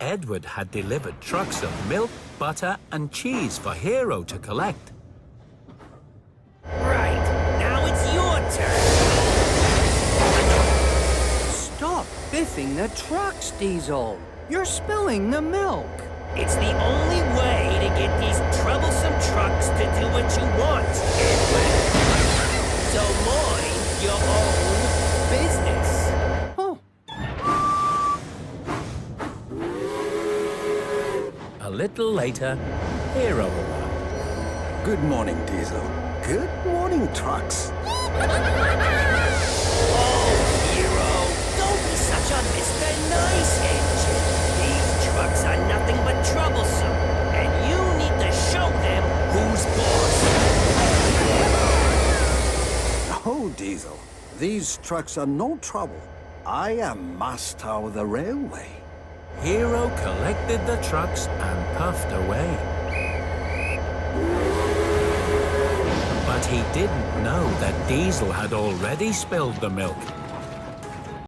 Edward had delivered trucks of milk, butter, and cheese for Hero to collect. Right, now it's your turn. Stop biffing the trucks, Diesel. You're spilling the milk. It's the only way to get these troublesome trucks to do what you want, Edward. So mind your own business. Oh, A little later, Hero arrived. Good morning, Diesel. Good morning, trucks. Oh, Hero, don't be such a Mr. Nice Engine. These trucks are nothing but troublesome, and you need to show them who's boss. Oh, Diesel. These trucks are no trouble. I am master of the railway. Hero collected the trucks and puffed away. But he didn't know that Diesel had already spilled the milk